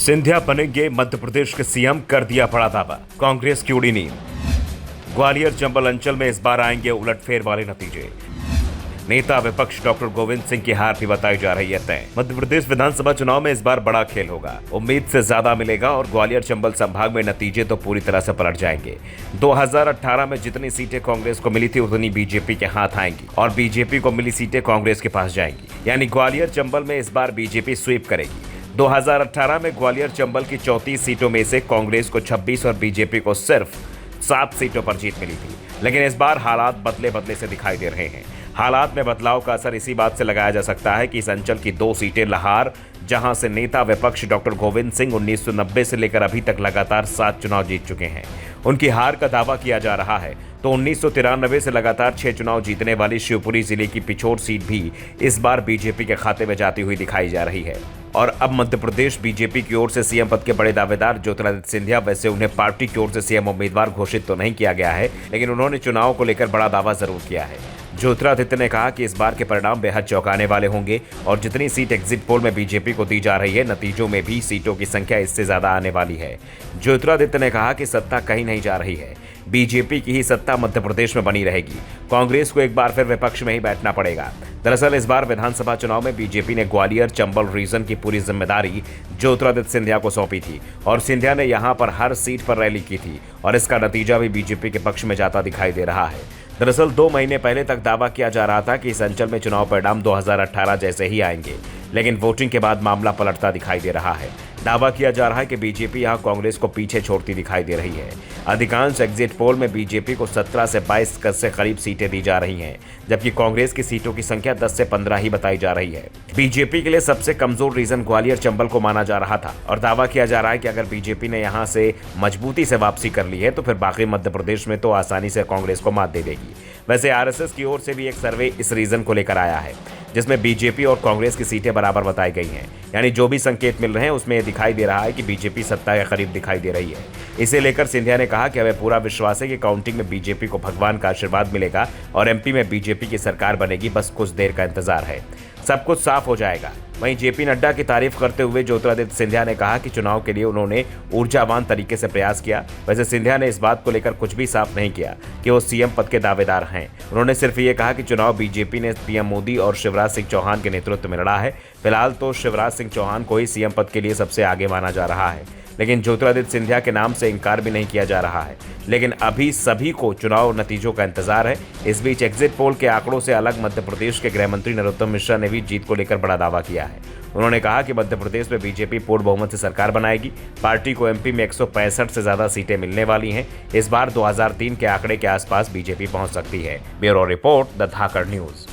सिंधिया बनेंगे मध्य प्रदेश के सीएम, कर दिया बड़ा दावा। कांग्रेस की उड़ी नींद। ग्वालियर चंबल अंचल में इस बार आएंगे उलटफेर वाले नतीजे। नेता विपक्ष डॉक्टर गोविंद सिंह की हार भी बताई जा रही है तय। मध्य प्रदेश विधानसभा चुनाव में इस बार बड़ा खेल होगा, उम्मीद से ज्यादा मिलेगा और ग्वालियर चंबल संभाग में नतीजे तो पूरी तरह से पलट जाएंगे। 2018 में जितनी सीटें कांग्रेस को मिली थी उतनी बीजेपी के हाथ आएंगी और बीजेपी को मिली सीटें कांग्रेस के पास जाएंगी। यानी ग्वालियर चंबल में इस बार बीजेपी स्वीप करेगी। 2018 में ग्वालियर चंबल की 34 सीटों में से कांग्रेस को 26 और बीजेपी को सिर्फ 7 सीटों पर जीत मिली थी। लेकिन इस बार हालात बदले से दिखाई दे रहे हैं। हालात में बदलाव का असर इसी बात से लगाया जा सकता है कि इस अंचल की 2 सीटें लहार, जहां से नेता विपक्ष डॉक्टर गोविंद सिंह 1990 से लेकर अभी तक लगातार 7 चुनाव जीत चुके हैं, उनकी हार का दावा किया जा रहा है। तो 1993 से लगातार 6 चुनाव जीतने वाली शिवपुरी जिले की पिछोर सीट भी इस बार बीजेपी के खाते में जाती हुई दिखाई जा रही है। और अब मध्य प्रदेश बीजेपी की ओर से सीएम पद के बड़े दावेदार ज्योतिरादित्य सिंधिया, वैसे उन्हें पार्टी की ओर से सीएम उम्मीदवार घोषित तो नहीं किया गया है, लेकिन उन्होंने चुनाव को लेकर बड़ा दावा जरूर किया है। ज्योतिरादित्य ने कहा कि इस बार के परिणाम बेहद चौंकाने वाले होंगे और जितनी सीट एग्जिट पोल में बीजेपी को दी जा रही है, नतीजों में भी सीटों की संख्या इससे ज्यादा आने वाली है। ज्योतिरादित्य ने कहा कि सत्ता कहीं नहीं जा रही है, बीजेपी की ही सत्ता मध्य प्रदेश में बनी रहेगी। कांग्रेस को एक बार फिर विपक्ष में ही बैठना पड़ेगा। दरअसल इस बार विधानसभा चुनाव में बीजेपी ने ग्वालियर चंबल रीजन की पूरी जिम्मेदारी ज्योतिरादित्य सिंधिया को सौंपी थी और सिंधिया ने यहां पर हर सीट पर रैली की थी और इसका नतीजा भी बीजेपी के पक्ष में जाता दिखाई दे रहा है। दरअसल 2 महीने पहले तक दावा किया जा रहा था कि इस अंचल में चुनाव परिणाम 2018 जैसे ही आएंगे, लेकिन वोटिंग के बाद मामला पलटता दिखाई दे रहा है। दावा किया जा रहा है कि बीजेपी यहां कांग्रेस को पीछे छोड़ती दिखाई दे रही है। अधिकांश एग्जिट पोल में बीजेपी को 17 से 22 से करीब सीटें दी जा रही हैं, जबकि कांग्रेस की सीटों की संख्या 10 से 15 ही बताई जा रही है। बीजेपी के लिए सबसे कमजोर रीजन ग्वालियर चंबल को माना जा रहा था और दावा किया जा रहा है कि अगर बीजेपी ने यहां से मजबूती से वापसी कर ली है तो फिर बाकी मध्य प्रदेश में तो आसानी से कांग्रेस को मात दे देगी। वैसे आरएसएस की ओर से भी एक सर्वे इस रीजन को लेकर आया है, जिसमें बीजेपी और कांग्रेस की सीटें बराबर बताई गई हैं। यानी जो भी संकेत मिल रहे हैं उसमें यह दिखाई दे रहा है कि बीजेपी सत्ता के करीब दिखाई दे रही है। इसे लेकर सिंधिया ने कहा कि हमें पूरा विश्वास है कि काउंटिंग में बीजेपी को भगवान का आशीर्वाद मिलेगा और एमपी में बीजेपी की सरकार बनेगी, बस कुछ देर का इंतजार है, सब कुछ साफ हो जाएगा। वहीं जेपी नड्डा की तारीफ करते हुए ज्योतिरादित्य सिंधिया ने कहा कि चुनाव के लिए उन्होंने ऊर्जावान तरीके से प्रयास किया। वैसे सिंधिया ने इस बात को लेकर कुछ भी साफ नहीं किया कि वो सीएम पद के दावेदार हैं। उन्होंने सिर्फ ये कहा कि चुनाव बीजेपी ने पीएम मोदी और शिवराज सिंह चौहान के नेतृत्व में लड़ा है। फिलहाल तो शिवराज सिंह चौहान को ही सीएम पद के लिए सबसे आगे माना जा रहा है, लेकिन ज्योतिरादित्य सिंधिया के नाम से इनकार भी नहीं किया जा रहा है। लेकिन अभी सभी को चुनाव नतीजों का इंतजार है। इस बीच एग्जिट पोल के आंकड़ों से अलग मध्य प्रदेश के गृह मंत्री नरोत्तम मिश्रा ने भी जीत को लेकर बड़ा दावा किया है। उन्होंने कहा कि मध्य प्रदेश में बीजेपी पूर्ण बहुमत से सरकार बनाएगी। पार्टी को एमपी में 165 से ज्यादा सीटें मिलने वाली हैं। इस बार 2003 के आंकड़े के आसपास बीजेपी पहुंच सकती है। Bureau report, the Dhakad news.